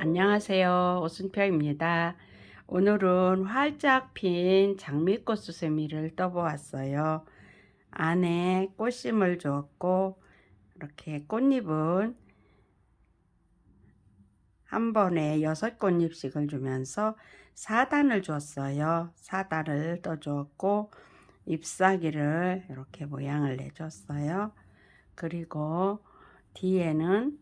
안녕하세요. 오순표입니다. 오늘은 활짝 핀 장미꽃 수세미를 떠보았어요. 안에 꽃심을 주었고 이렇게 꽃잎은 한 번에 6꽃잎씩을 주면서 4단을 줬어요. 4단을 떠주었고 잎사귀를 이렇게 모양을 내줬어요. 그리고 뒤에는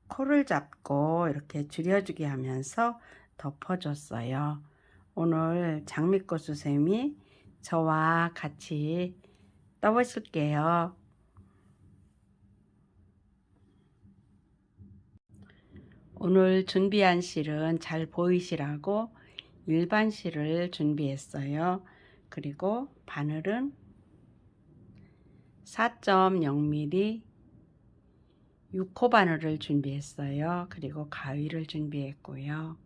코를 잡고 이렇게 줄여주게 하면서 덮어줬어요. 오늘 장미꽃 수세미 저와 같이 떠보실게요. 오늘 준비한 실은 잘 보이시라고 일반 실을 준비했어요. 그리고 바늘은 4.0mm 6호 바늘을 준비했어요. 그리고 가위를 준비했고요.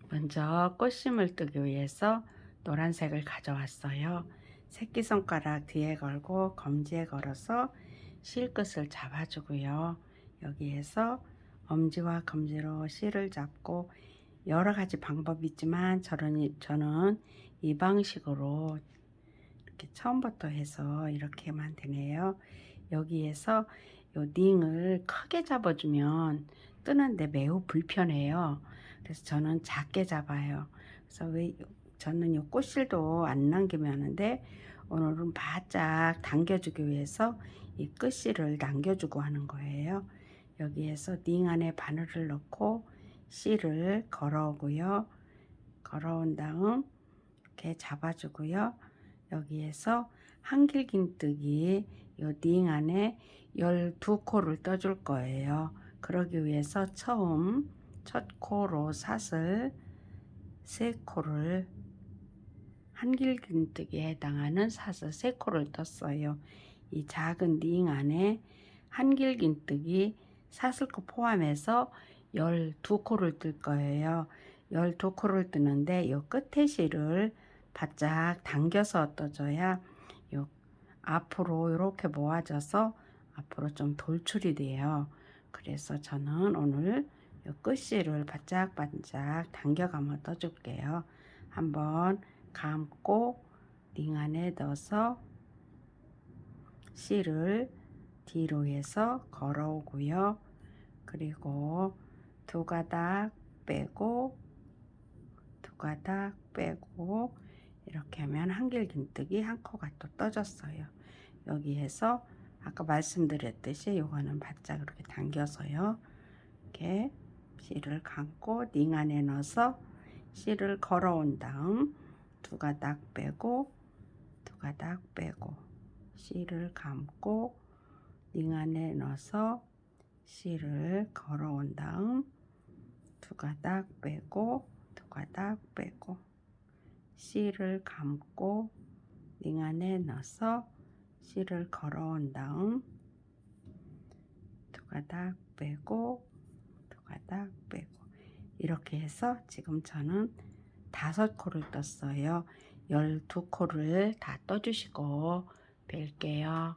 먼저 꽃심을 뜨기 위해서 노란색을 가져왔어요. 새끼손가락 뒤에 걸고 검지에 걸어서 실끝을 잡아주고요. 여기에서 엄지와 검지로 실을 잡고 여러 가지 방법이 있지만 저는 이 방식으로 이렇게 처음부터 해서 이렇게만 되네요. 여기에서 요 링을 크게 잡아주면 뜨는데 매우 불편해요. 그래서 저는 작게 잡아요. 그래서 저는 요 꽃실도 안 남기면 하는데 오늘은 바짝 당겨주기 위해서 이 끝실을 남겨주고 하는 거예요. 여기에서 링 안에 바늘을 넣고 실을 걸어오고요. 걸어온 다음 이렇게 잡아주고요. 여기에서 한길긴뜨기 요 링 안에 12코를 떠줄 거예요. 그러기 위해서 처음 첫 코로 사슬 3코를 한길긴뜨기에 해당하는 사슬 3코를 떴어요. 이 작은 링 안에 한길긴뜨기 사슬코 포함해서 12코를 뜰 거예요. 12코를 뜨는데 요 끝에 실을 바짝 당겨서 떠줘야 요 앞으로 이렇게 모아져서 앞으로 좀 돌출이 돼요. 그래서 저는 오늘 요 끝실을 바짝바짝 당겨가며 떠줄게요. 한번 감고 링 안에 넣어서 실을 뒤로 해서 걸어오고요. 그리고 두 가닥 빼고 두 가닥 빼고 이렇게 하면 한길긴뜨기 한 코가 또 떠졌어요. 여기에서 아까 말씀드렸듯이 요거는 바짝 이렇게 당겨서요. 이렇게 실을 감고 링 안에 넣어서 실을 걸어온 다음 두 가닥 빼고 두 가닥 빼고 실을 감고 링 안에 넣어서 실을 걸어온 다음 두 가닥 빼고 두 가닥 빼고 실을 감고 링 안에 넣어서 실을 걸어온 다음 두 가닥 빼고 두 가닥 빼고 이렇게 해서 지금 저는 5코를 떴어요. 12코를 다 떠주시고 뵐게요.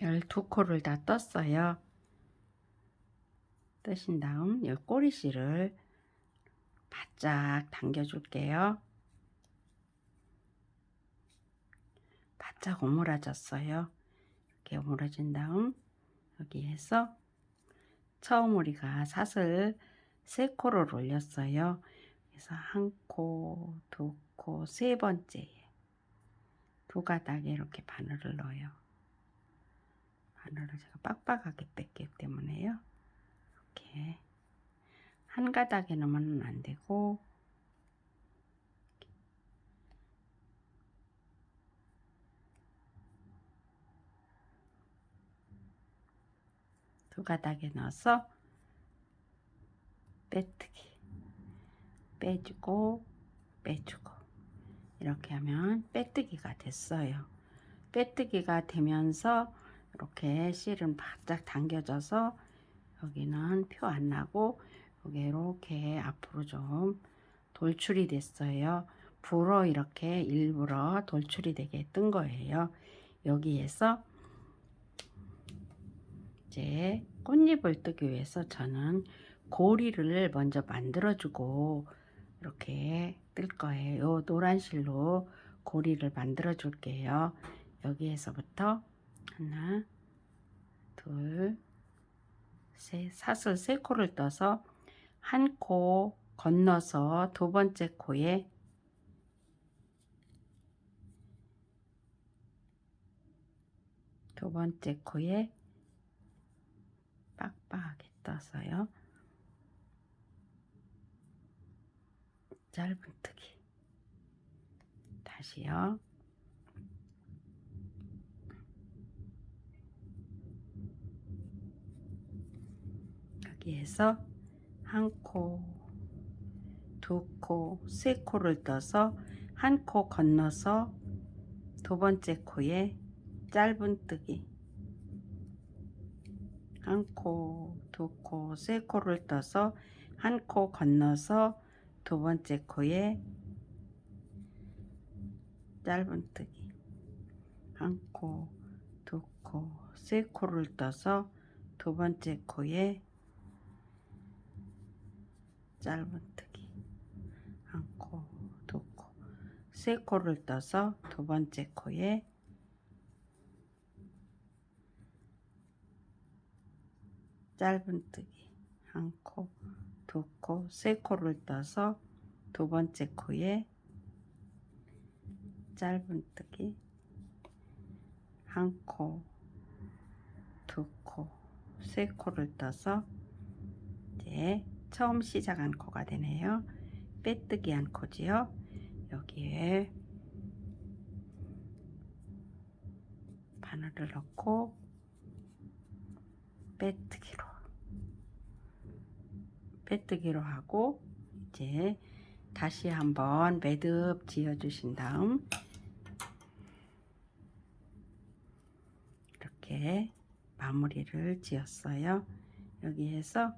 12코를 다 떴어요. 뜨신 다음 이 꼬리실을 바짝 당겨 줄게요. 바짝 오므라졌어요. 이렇게 오므라진 다음 여기에서 처음 우리가 사슬 3코를 올렸어요. 그래서 1코, 2코, 세 번째에 두 가닥에 이렇게 바늘을 넣어요. 바늘을 제가 빡빡하게 뺐기 때문에요. 이렇게 한 가닥에 넣으면 안 되고 두 가닥에 넣어서 빼뜨기 빼주고 빼주고 이렇게 하면 빼뜨기가 됐어요. 빼뜨기가 되면서 이렇게 실은 바짝 당겨져서 여기는 표 안 나고 여기 이렇게 앞으로 좀 돌출이 됐어요. 불어 이렇게 일부러 돌출이 되게 뜬 거예요. 여기에서 이제 꽃잎을 뜨기 위해서 저는 고리를 먼저 만들어주고 이렇게 뜰 거예요. 요 노란 실로 고리를 만들어 줄게요. 여기에서부터 하나, 둘, 셋, 사슬 3코를 떠서 한 코 건너서 두 번째 코에 빡빡하게 떠서요. 짧은뜨기. 다시요. 여기에서 한 코, 두 코, 3코를 떠서 한 코 건너서 두 번째 코에 짧은뜨기. 한 코, 두 코, 3코를 떠서 한 코 건너서 두 번째 코에 짧은뜨기. 한 코, 두 코, 3코를 떠서 두 번째 코에 짧은뜨기. 한 코, 두 코, 3코를 떠서 두 번째 코에 짧은뜨기. 한 코, 두 코, 3코를 떠서 두 번째 코에 짧은뜨기. 한 코, 두 코, 3코를 떠서 이제 처음 시작한 코가 되네요. 빼뜨기 한 코지요. 여기에 바늘을 넣고 빼뜨기로 하고 이제 다시 한번 매듭 지어 주신 다음 이렇게 마무리를 지었어요. 여기에서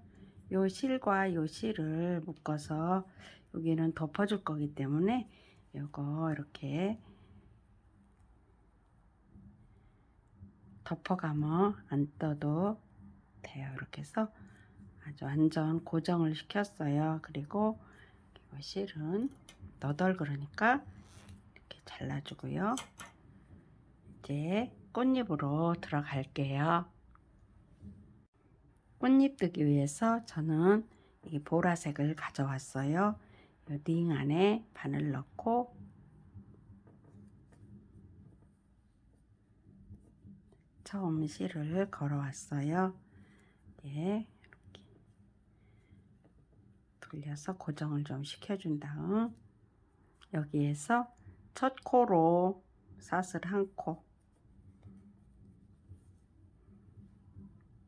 요 실과 요 실을 묶어서 여기는 덮어줄 거기 때문에 요거 이렇게 덮어가면 안 떠도 돼요. 이렇게 해서 아주 완전 고정을 시켰어요. 그리고 이 실은 너덜 그러니까 이렇게 잘라주고요. 이제 꽃잎으로 들어갈게요. 꽃잎 뜨기 위해서 저는 이 보라색을 가져왔어요. 이 링 안에 바늘 넣고 처음 실을 걸어왔어요. 예, 이렇게 돌려서 고정을 좀 시켜준 다음 여기에서 첫 코로 사슬 한 코,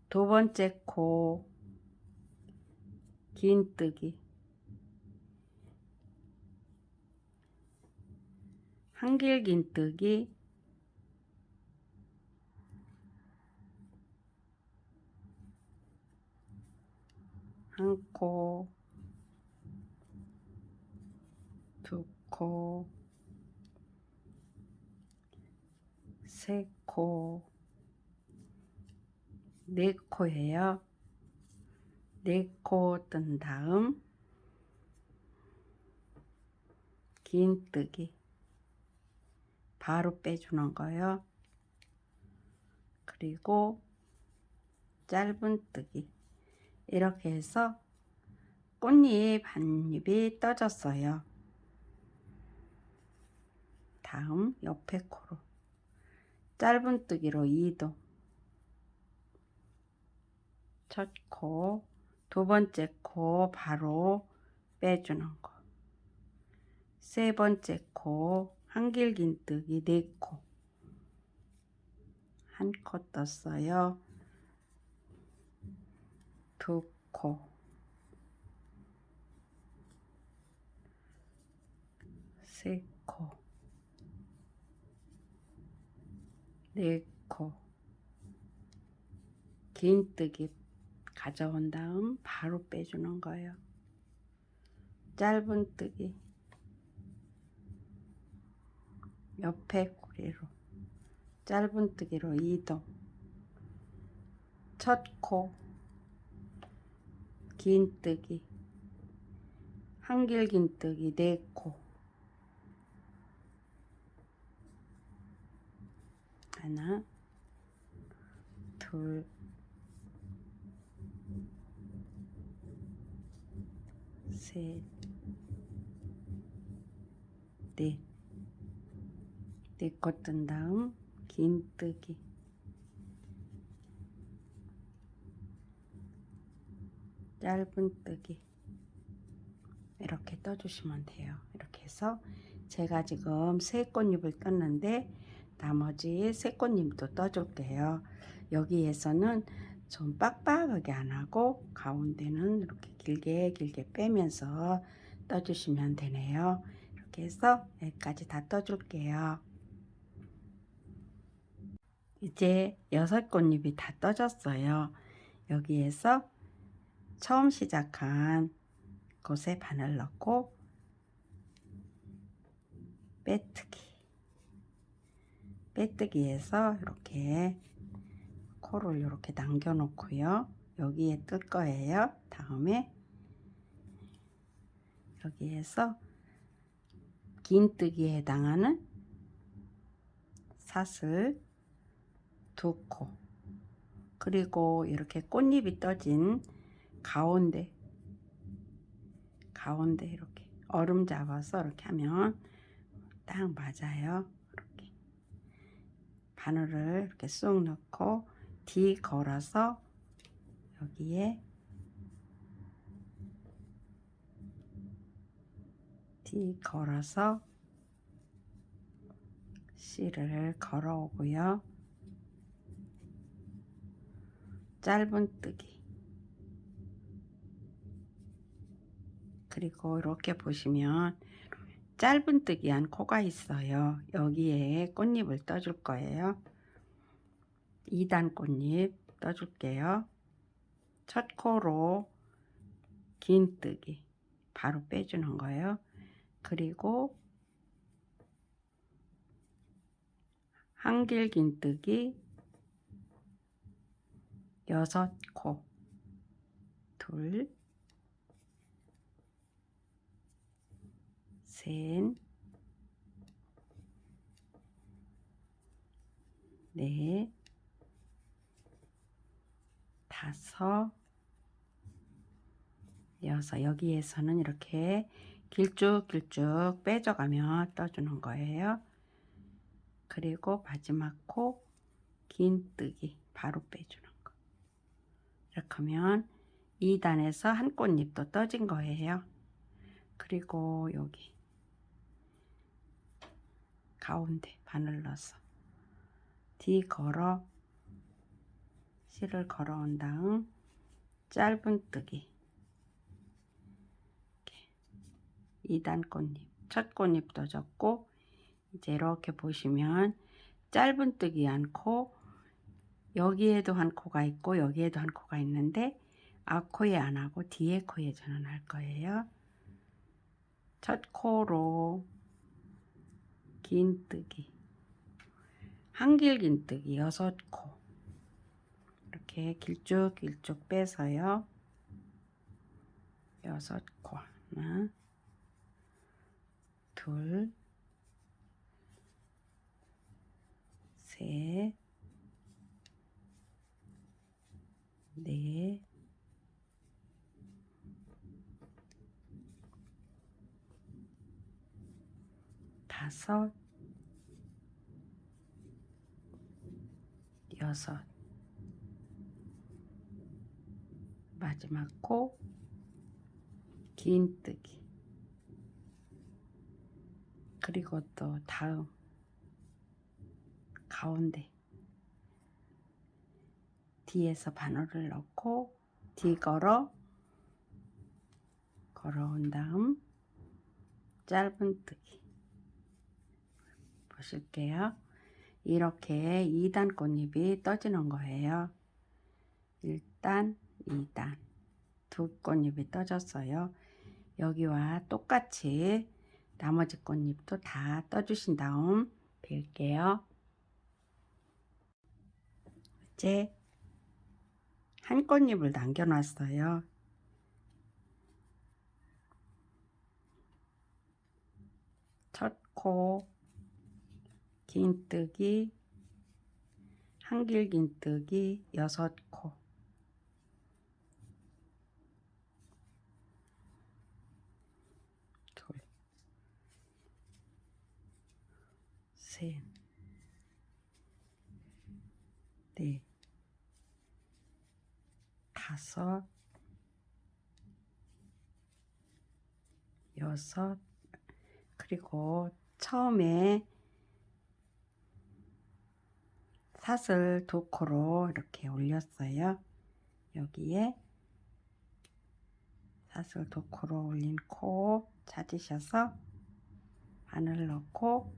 두 번째 코 긴뜨기, 한길 긴뜨기, 한 코, 두 코, 3코, 4코예요. 4코 뜬 다음 긴뜨기 바로 빼주는 거예요. 그리고 짧은뜨기 이렇게 해서 꽃잎 한 잎이 떠졌어요. 다음 옆에 코로 짧은뜨기로 이동. 첫 코, 두 번째 코 바로 빼주는 거. 세 번째 코 한길 긴뜨기 4코. 한 코 떴어요. 두 코, 세 코, 4코. 긴뜨기 가져온 다음 바로 빼주는 거예요. 짧은뜨기 옆에 고리로 짧은뜨기로 이동. 첫 코, 긴뜨기, 한길 긴뜨기 4코, 하나, 둘, 셋, 넷. 4코 뜬 다음 긴뜨기, 짧은뜨기 이렇게 떠주시면 돼요. 이렇게 해서 제가 지금 3꽃잎을 떴는데 나머지 3꽃잎도 떠줄게요. 여기에서는 좀 빡빡하게 안 하고 가운데는 이렇게 길게 길게 빼면서 떠주시면 되네요. 이렇게 해서 여기까지 다 떠줄게요. 이제 6꽃잎이 다 떠졌어요. 여기에서 처음 시작한 곳에 바늘 넣고 빼뜨기에서 이렇게 코를 이렇게 남겨 놓고요. 여기에 뜰 거예요. 다음에 여기에서 긴뜨기에 해당하는 사슬 2코, 그리고 이렇게 꽃잎이 떠진 가운데 이렇게 얼음 잡아서 이렇게 하면 딱 맞아요. 이렇게 바늘을 이렇게 쑥 넣고 D 걸어서 여기에 D 걸어서 C를 걸어오고요. 짧은뜨기, 그리고 이렇게 보시면 짧은뜨기한 코가 있어요. 여기에 꽃잎을 떠줄 거예요. 2단 꽃잎 떠줄게요. 첫 코로 긴뜨기 바로 빼주는 거예요. 그리고 한길 긴뜨기 6코, 둘, 셋, 넷, 5, 6. 여기에서는 이렇게 길쭉길쭉 빼줘가며 떠주는 거예요. 그리고 마지막 코 긴뜨기 바로 빼주는 거. 이렇게 하면 2단에서 한 꽃잎도 떠진 거예요. 그리고 여기 가운데 바늘 넣어서 D 걸어 C를 걸어온 다음 짧은뜨기 2단 꽃잎, 첫 꽃잎 떠졌고, 이제 이렇게 보시면 짧은뜨기 한 코, 여기에도 한 코가 있고 여기에도 한 코가 있는데 앞코에 안 하고 뒤에 코에 저는 할 거예요. 첫 코로 긴뜨기, 한길 긴뜨기 6코, 이렇게 길쭉길쭉 빼서요. 6코, 하나, 둘, 셋, 넷, 5, 6. 마지막 코 긴뜨기, 그리고 또 다음 가운데 D에서 바늘을 넣고 D 걸어온 다음 짧은뜨기 보실게요. 이렇게 2단 꽃잎이 떠지는 거예요. 1단, 2단 두 꽃잎이 떠졌어요. 여기와 똑같이 나머지 꽃잎도 다 떠주신 다음 벨게요. 이제 한 꽃잎을 남겨놨어요. 첫 코 긴뜨기, 한길 긴뜨기 6코, 둘, 셋, 넷, 다섯, 여섯, 그리고 처음에 사슬 2코로 이렇게 올렸어요. 여기에 사슬 2코로 올린 코 찾으셔서 바늘 넣고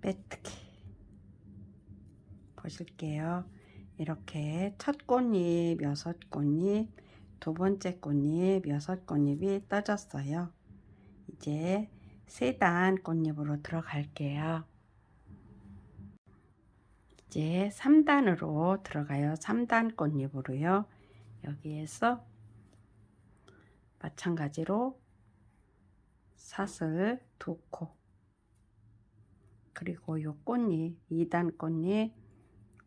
빼뜨기 보실게요. 이렇게 첫 꽃잎 6꽃잎, 두 번째 꽃잎 6꽃잎이 떠졌어요. 이제 3단 꽃잎으로 들어갈게요. 이제 3단으로 들어가요. 3단 꽃잎으로요. 여기에서 마찬가지로 사슬 2코, 그리고 요 꽃잎 2단 꽃잎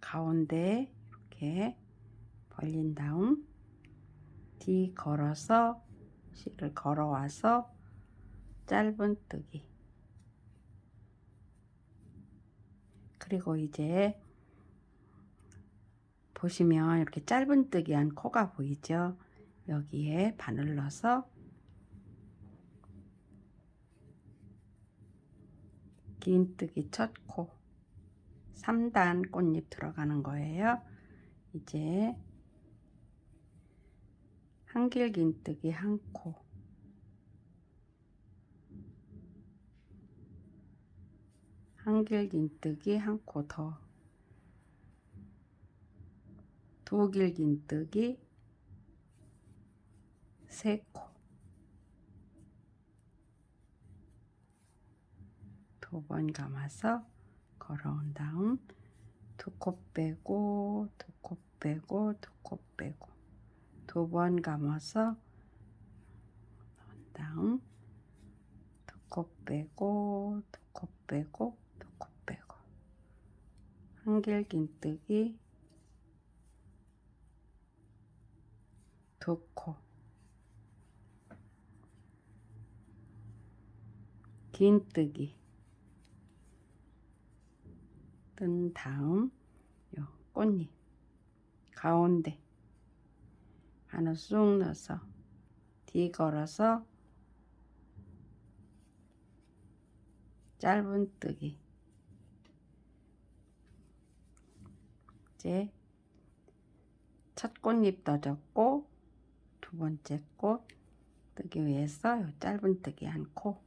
가운데 이렇게 벌린 다음 뒤 걸어서 실을 걸어와서 짧은뜨기, 그리고 이제 보시면 이렇게 짧은뜨기한 코가 보이죠? 여기에 바늘 넣어서 긴뜨기 첫 코 3단 꽃잎 들어가는 거예요. 이제 한길 긴뜨기 1코, 한길 긴뜨기 1코 더, 두길 긴뜨기 3코, 두 번 감아서 걸어온 다음 2코 빼고 2코 빼고 2코 빼고 두 번 감아서 다음 2코 빼고 2코 빼고 2코 빼고 한길 긴뜨기 2코, 긴뜨기 뜬 다음 요 꽃잎 가운데 바늘 쑥 넣어서 뒤 걸어서 짧은뜨기. 이제 첫 꽃잎 떠졌고 두 번째 꽃 뜨기 위해서 요 짧은뜨기 1코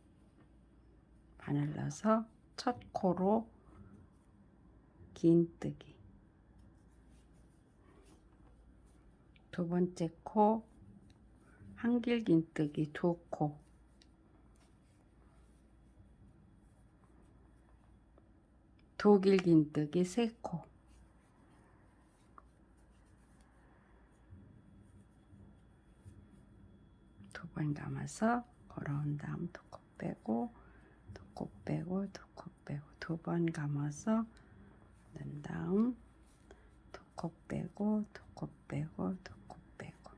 바늘 넣어서 첫 코로 긴뜨기, 두 번째 코 한길 긴뜨기 2코, 두길 긴뜨기 3코, 두 번 감아서 걸어온 다음 2코 빼고 2코 빼고 2코 빼고 두 번 감아서 넣은 다음 2코 빼고 2코 빼고 2코 빼고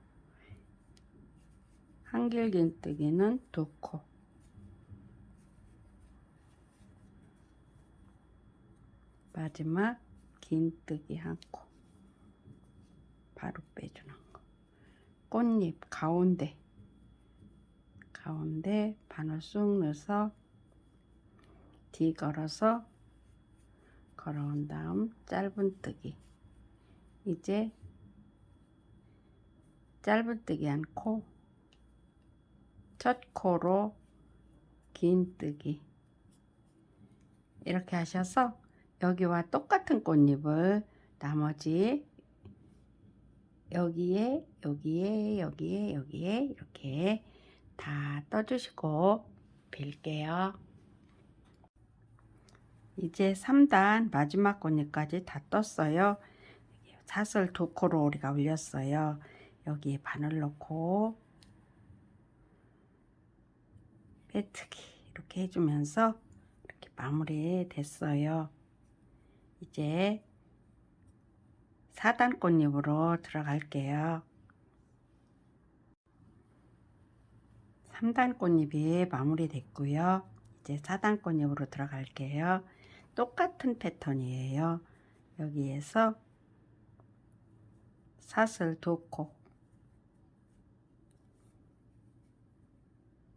한길 긴뜨기는 2코, 마지막 긴뜨기 1코 바로 빼주는 거. 꽃잎 가운데 바늘 쑥 넣어서 뒤 걸어서 걸어온 다음 짧은뜨기. 이제 짧은뜨기 1코 첫 코로 긴뜨기 이렇게 하셔서 여기와 똑같은 꽃잎을 나머지 여기에 이렇게 다 떠주시고 빌게요. 이제 3단 마지막 꽃잎까지 다 떴어요. 사슬 2코로 우리가 올렸어요. 여기에 바늘 넣고 빼뜨기 이렇게 해주면서 이렇게 마무리 됐어요. 이제 4단 꽃잎으로 들어갈게요. 3단 꽃잎이 마무리 됐고요. 이제 4단 꽃잎으로 들어갈게요. 똑같은 패턴이에요. 여기에서 사슬 2코,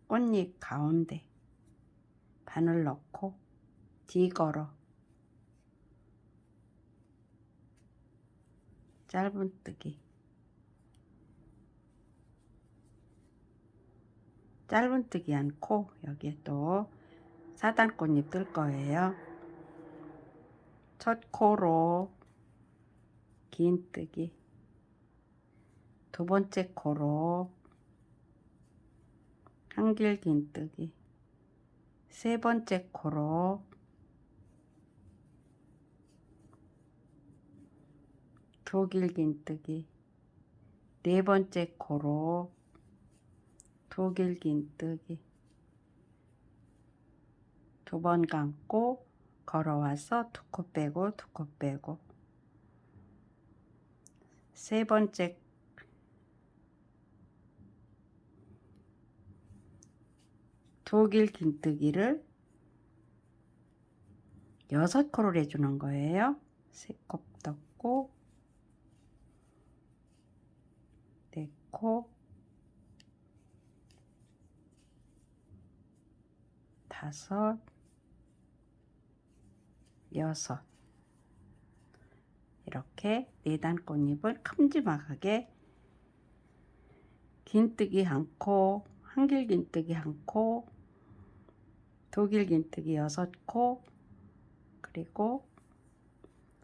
꽃잎 가운데 바늘 넣고 뒤걸어 짧은뜨기, 짧은뜨기 않고 여기에 또 4단 꽃잎 뜰 거예요. 첫 코로 긴뜨기, 두 번째 코로 한길 긴뜨기, 세 번째 코로 두 길 긴뜨기, 네 번째 코로 두 길 긴뜨기, 두 번 감고 걸어와서 2코 빼고 2코 빼고, 세 번째 두 길 긴뜨기를 6코를 해주는 거예요. 3코 떴고 4코, 5, 6 이렇게 4단 꽃잎을 큼지막하게 긴뜨기 1코, 한길 긴뜨기 1코, 두 길 긴뜨기 6코, 그리고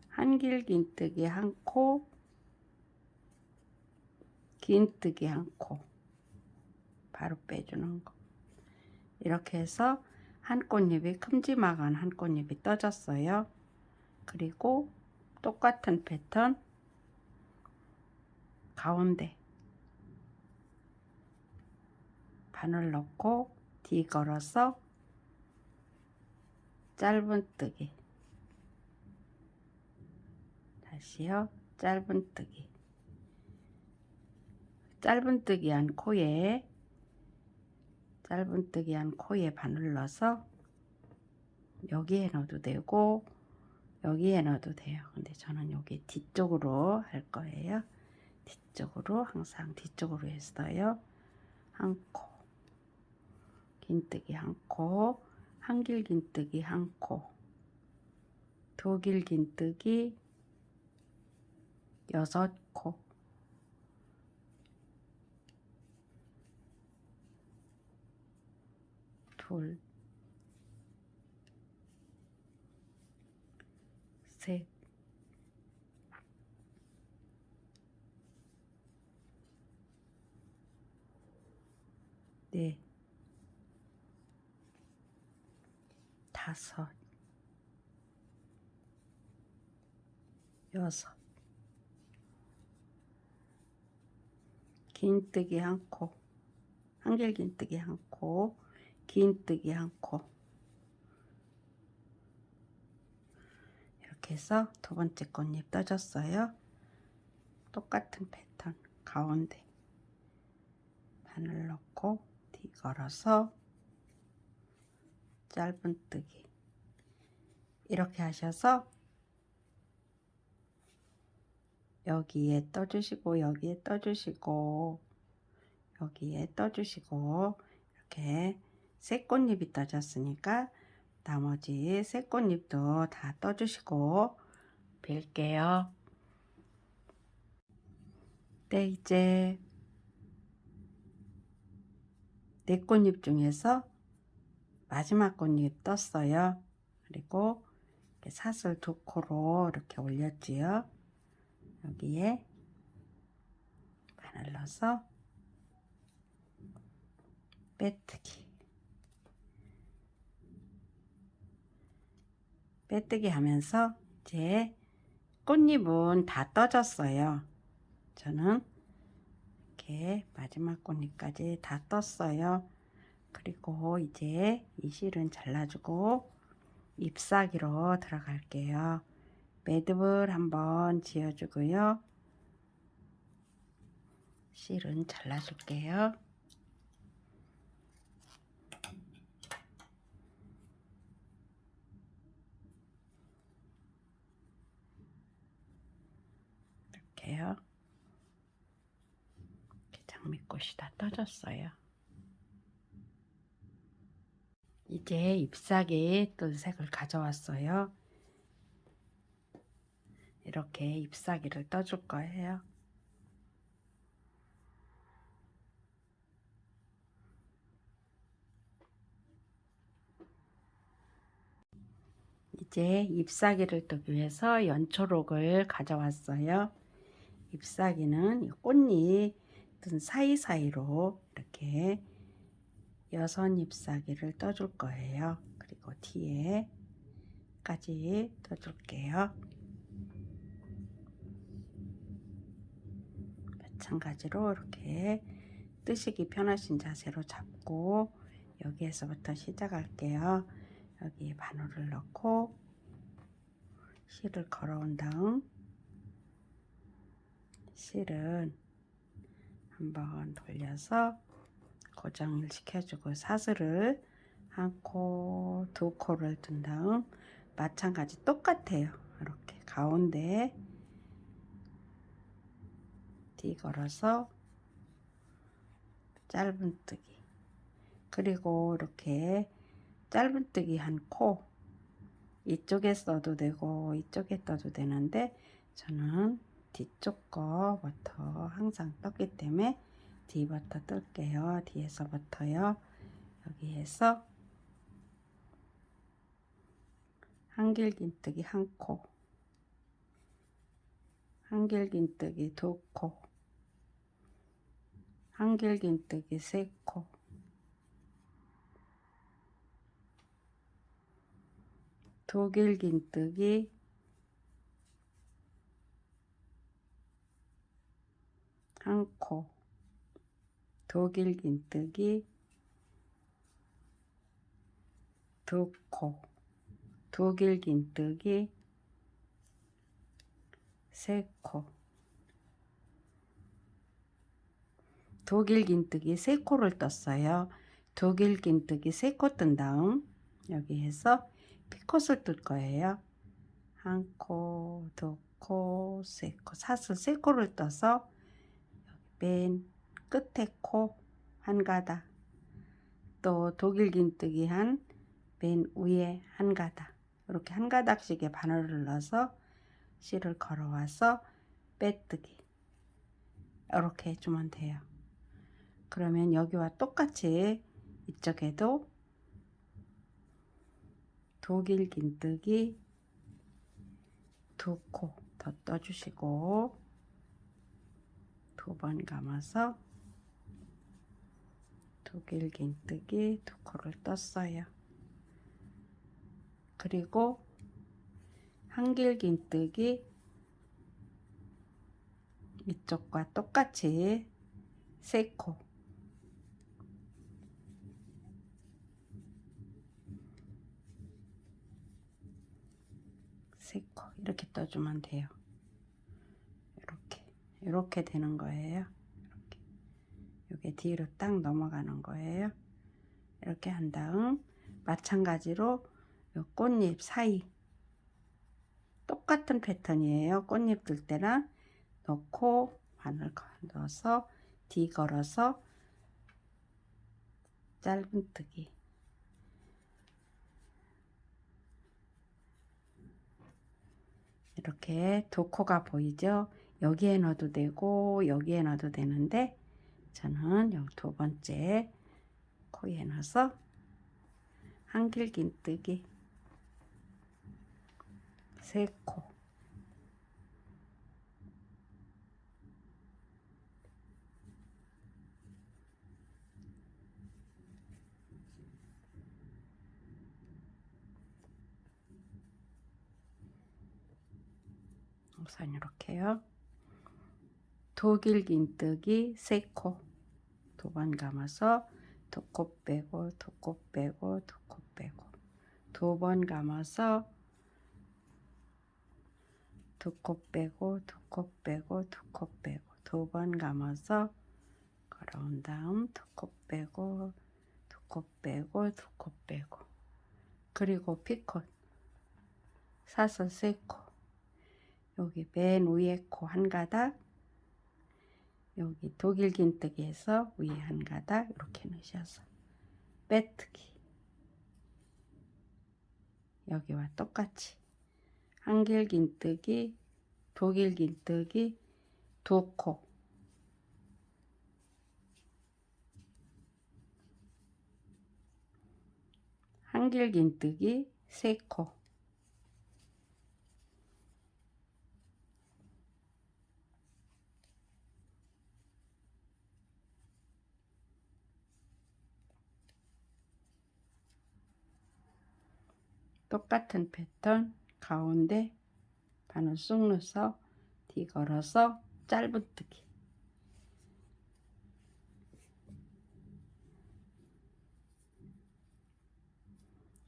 한길 긴뜨기 1코, 긴뜨기 1코 바로 빼주는 거. 이렇게 해서 한 꽃잎이 큼지막한 한 꽃잎이 떠졌어요. 그리고 똑같은 패턴 가운데 바늘 넣고 뒤 걸어서 짧은뜨기, 다시요 짧은뜨기, 짧은뜨기 한 코에 짧은뜨기 한 코에 바늘 넣어서 여기에 넣어도 되고 여기에 넣어도 돼요. 근데 저는 여기 뒤쪽으로 할 거예요. 뒤쪽으로, 항상 뒤쪽으로 했어요. 한 코, 긴뜨기 한 코, 한길 긴뜨기 한 코, 두 길 긴뜨기 6코, 둘, 셋, 넷, 5, 6, 긴뜨기 한 코, 한길 긴뜨기 한 코, 긴뜨기 한 코, 이렇게 해서 두 번째 꽃잎 떠졌어요. 똑같은 패턴 가운데 바늘 넣고 뒤 걸어서 짧은뜨기 이렇게 하셔서 여기에 떠주시고 여기에 떠주시고 여기에 떠주시고 이렇게 세 꽃잎이 떠졌으니까 나머지 세 꽃잎도 다 떠주시고 빌게요. 네, 이제 네 꽃잎 중에서 마지막 꽃잎 떴어요. 그리고 이렇게 사슬 2코로 이렇게 올렸지요. 여기에 바늘 넣어서 빼뜨기, 빼뜨기 하면서 이제 꽃잎은 다 떠졌어요. 저는 이렇게 마지막 꽃잎까지 다 떴어요. 그리고 이제 이 실은 잘라주고 잎사귀로 들어갈게요. 매듭을 한번 지어주고요. 실은 잘라줄게요. 이렇게요. 이렇게 장미꽃이 다 떠졌어요. 이제 잎사귀 뜰 색을 가져왔어요. 이렇게 잎사귀를 떠줄 거예요. 이제 잎사귀를 뜨기 위해서 연초록을 가져왔어요. 잎사귀는 꽃잎 뜬 사이사이로 이렇게 6 잎사귀를 떠줄 거예요. 그리고 뒤에까지 떠줄게요. 마찬가지로 이렇게 뜨시기 편하신 자세로 잡고 여기에서부터 시작할게요. 여기에 바늘을 넣고 실을 걸어온 다음 실은 한번 돌려서 고정을 시켜주고 사슬을 1코, 2코를 둔 다음 마찬가지 똑같아요. 이렇게 가운데 뒤 걸어서 짧은뜨기, 그리고 이렇게 짧은뜨기 1코, 이쪽에 써도 되고 이쪽에 떠도 되는데 저는 뒤쪽 거부터 항상 떴기 때문에 뒤부터 뜰게요. 뒤에서부터요. 여기에서 한길긴뜨기 1코, 한길긴뜨기 2코, 한길긴뜨기 3코, 두길긴뜨기 1코, 두길긴뜨기 2코, 두길긴뜨기 3코, 두길긴뜨기 3코를 떴어요. 두길긴뜨기 3코 뜬 다음 여기에서 피콧을 뜰 거예요. 1코, 2코, 3코, 사슬 3코를 떠서 맨 끝에 코 한 가닥, 또 독일긴뜨기 한 맨 위에 한 가닥, 이렇게 한 가닥씩의 바늘을 넣어서 실을 걸어와서 빼뜨기 이렇게 해주면 돼요. 그러면 여기와 똑같이 이쪽에도 독일긴뜨기 2코 더 떠주시고 2번 감아서 독일긴뜨기 2코를 떴어요. 그리고 한길긴뜨기 이쪽과 똑같이 3코, 이렇게 떠주면 돼요. 이렇게 되는 거예요. 이게 뒤로 딱 넘어가는 거예요. 이렇게 한 다음 마찬가지로 요 꽃잎 사이 똑같은 패턴이에요. 꽃잎 들 때랑 넣고 바늘 넣어서 뒤 걸어서 짧은뜨기, 이렇게 2코가 보이죠? 여기에 넣어도 되고 여기에 넣어도 되는데 저는 여기 2번째 코에 넣어서 한길긴뜨기 3코, 우선 이렇게요. 독일긴뜨기 3코 2번 감아서 두 코 빼고 두 코 빼고 두 코 빼고 2번 감아서 두 코 빼고 두 코 빼고 두 코 빼고 2번 감아서 걸어온 다음 두 코 빼고 두 코 빼고 두 코 빼고 그리고 피콧 사슬 3코 여기 맨 위에 코 한 가닥 여기 독일긴뜨기에서 위에 한 가닥 이렇게 넣으셔서 빼뜨기 여기와 똑같이 한길긴뜨기 독일긴뜨기 2코 한길긴뜨기 3코 똑같은 패턴 가운데 바늘 쑥 넣어서 뒤 걸어서 짧은뜨기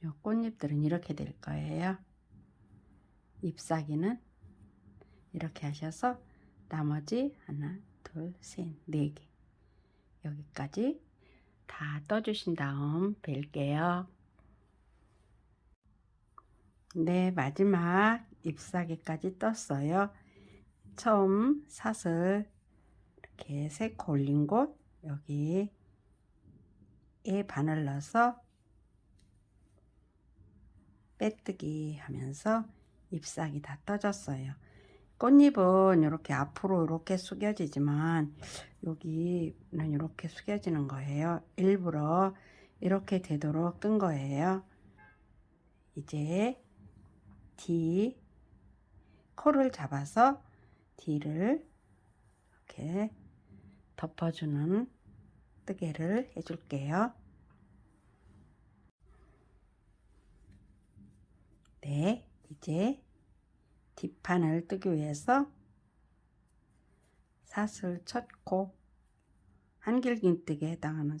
요 꽃잎들은 이렇게 될 거예요. 잎사귀는 이렇게 하셔서 나머지 하나 둘 셋 4개 여기까지 다 떠주신 다음 뵐게요. 네, 마지막 잎사귀까지 떴어요. 처음 사슬 이렇게 3코 올린 곳 여기에 바늘 넣어서 빼뜨기 하면서 잎사귀 다 떠졌어요. 꽃잎은 이렇게 앞으로 이렇게 숙여지지만 여기는 이렇게 숙여지는 거예요. 일부러 이렇게 되도록 뜬 거예요. 이제 뒤 코를 잡아서 뒤를 이렇게 덮어주는 뜨개를 해줄게요. 네, 이제 뒷판을 뜨기 위해서 사슬 첫 코 한길긴뜨기에 해당하는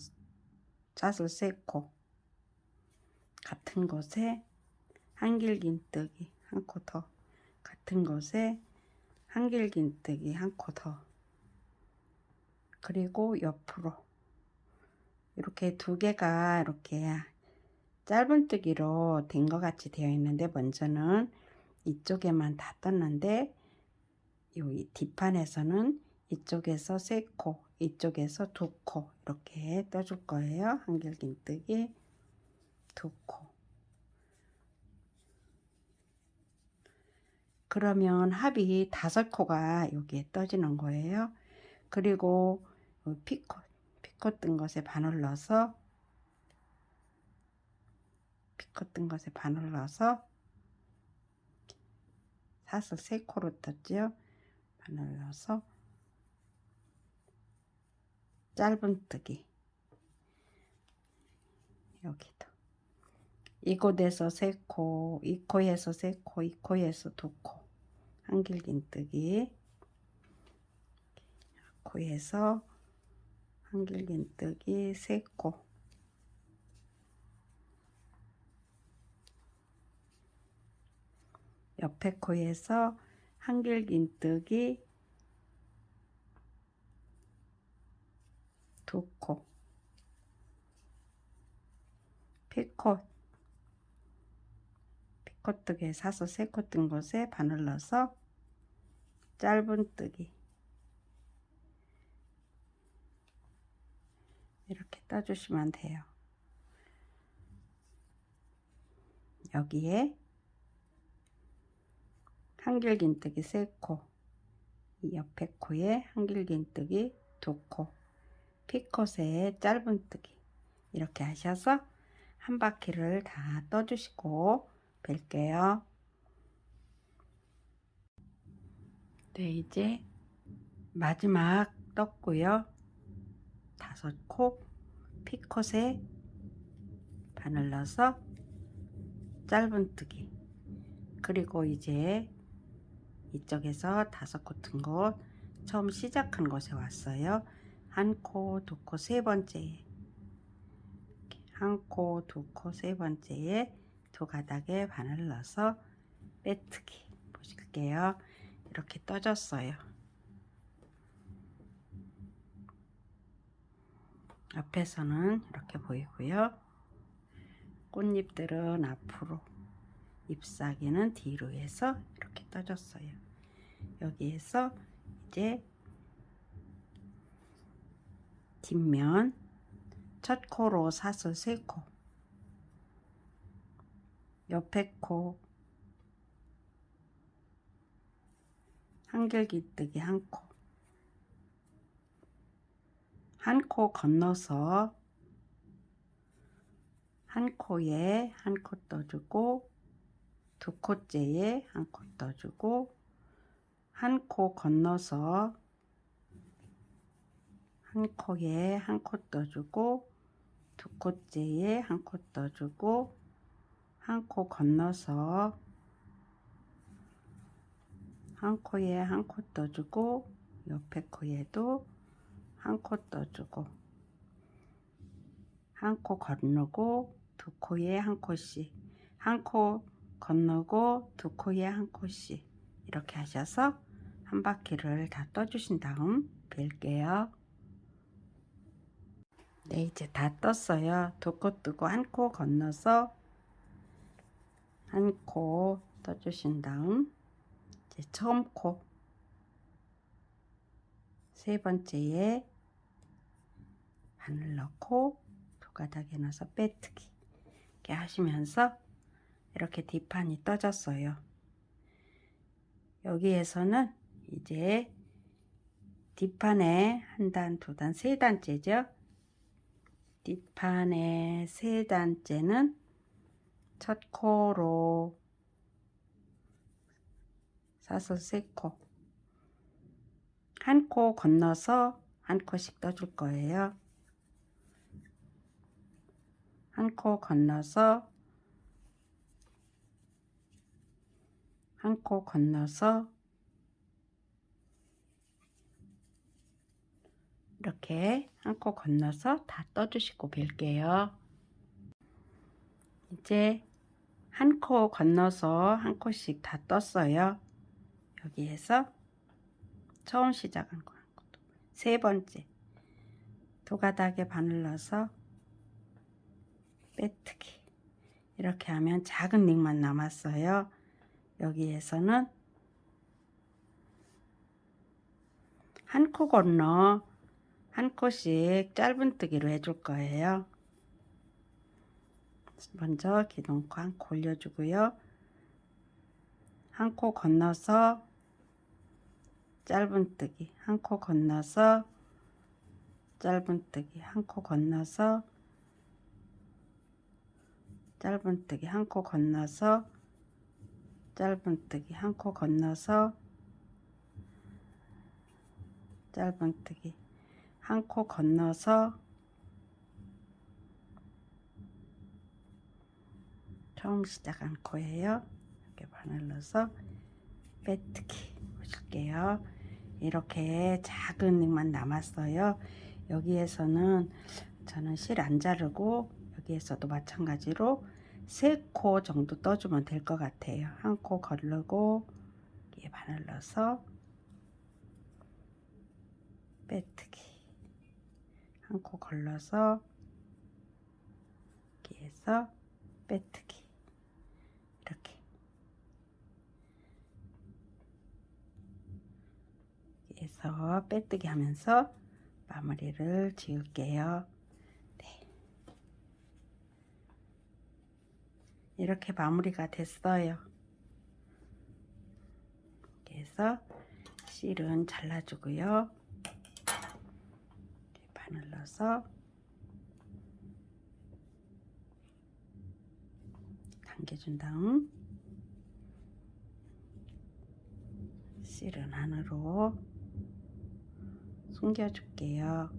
사슬 3코 같은 곳에 한길긴뜨기 한 코 더 같은 곳에 한길긴뜨기 한 코 더 그리고 옆으로 이렇게 2개가 이렇게 짧은뜨기로 된 것 같이 되어 있는데 먼저는 이쪽에만 다 떴는데 이 뒷판에서는 이쪽에서 3코 이쪽에서 2코 이렇게 떠줄 거예요. 한길긴뜨기 2코 그러면 합이 5코가 여기에 떠지는 거예요. 그리고 피콧 뜬 것에 바늘 넣어서 피콧 뜬 것에 바늘 넣어서 사슬 3코로 떴죠. 바늘 넣어서 짧은뜨기 여기도 이곳에서 3코 이 코에서 3코 이 코에서 2코 한길긴뜨기 코에서 한길긴뜨기 3코 옆에 코에서 한길긴뜨기 2코 피콧뜨기에 사슬 3코 뜬 곳에 바늘 넣어서 짧은뜨기 이렇게 떠주시면 돼요. 여기에 한길긴뜨기 3코 이 옆에 코에 한길긴뜨기 2코 피콧에 짧은뜨기 이렇게 하셔서 한 바퀴를 다 떠주시고 뵐게요. 네, 이제 마지막 떴고요. 5코 피콧에 바늘 넣어서 짧은뜨기 그리고 이제 이쪽에서 5코 튼 곳 처음 시작한 곳에 왔어요. 한 코, 두 코, 세 번째에 한 코, 두 코, 세 번째에 두 가닥에 바늘 넣어서 빼뜨기 보실게요. 이렇게 떠졌어요. 앞에서는 이렇게 보이고요. 꽃잎들은 앞으로, 잎사귀는 뒤로 해서 이렇게 떠졌어요. 여기에서 이제 뒷면 첫 코로 사슬 3코, 옆에 코 한길기뜨기 1코, 한 코 건너서 한 코에 한 코 떠주고 두 코째에 한 코 떠주고 한 코 건너서 한 코에 한 코 떠주고 두 코째에 한 코 떠주고 한 코 건너서 한 코에 한 코 떠주고 옆에 코에도 한 코 떠주고 한 코 건너고 두 코에 한 코씩, 한 코 건너고 두 코에 한 코씩 이렇게 하셔서 한 바퀴를 다 떠주신 다음 벨게요. 네, 이제 다 떴어요. 두 코 뜨고 한 코 건너서 한 코 떠주신 다음 이제 처음 코 세 번째에 바늘 넣고 두 가닥에 넣어서 빼뜨기 이렇게 하시면서 이렇게 뒷판이 떠졌어요. 여기에서는 이제 뒷판에 한 단, 두 단, 세 단째죠. 뒷판에 세 단째는 첫 코로 사슬 3코, 한 코 건너서 한 코씩 떠줄 거예요. 한 코 건너서 한 코 건너서 이렇게 한 코 건너서 다 떠주시고 뵐게요. 이제 한 코 건너서 한 코씩 다 떴어요. 여기에서 처음 시작한 거 세 번째 두 가닥에 바늘 넣어서 빼뜨기 이렇게 하면 작은 링만 남았어요. 여기에서는 한 코 건너 한 코씩 짧은뜨기로 해줄 거예요. 먼저 기둥코 한 코 올려주고요. 한 코 건너서 짧은뜨기, 한 코 건너서 짧은뜨기, 한 코 건너서 짧은뜨기, 한 코 건너서 짧은뜨기, 한 코 건너서 짧은뜨기, 한 코 건너서 처음 시작한 코예요. 이렇게 바늘 넣어서 빼뜨기 보실게요. 이렇게 작은 링만 남았어요. 여기에서는 저는 실 안 자르고 여기에서도 마찬가지로 3코 정도 떠주면 될 것 같아요. 한 코 걸르고 여기에 바늘 넣어서 빼뜨기, 한 코 걸러서 여기에서 빼뜨기 이렇게 여기에서 빼뜨기 하면서 마무리를 지을게요. 네. 이렇게 마무리가 됐어요. 그래서 실은 잘라주고요. 바늘 넣어서 당겨준 다음 실은 안으로 숨겨줄게요.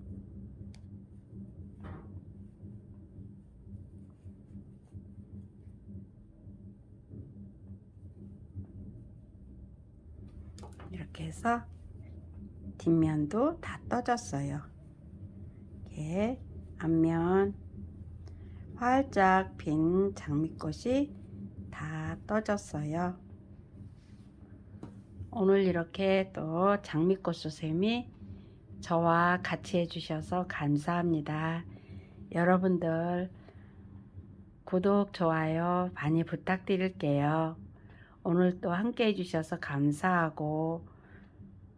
이렇게 해서 뒷면도 다 떠졌어요. 이렇게 앞면 활짝 핀 장미꽃이 다 떠졌어요. 오늘 이렇게 또 장미꽃 수세미 저와 같이 해주셔서 감사합니다. 여러분들 구독, 좋아요 많이 부탁드릴게요. 오늘 또 함께 해주셔서 감사하고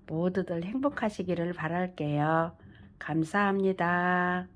모두들 행복하시기를 바랄게요. 감사합니다.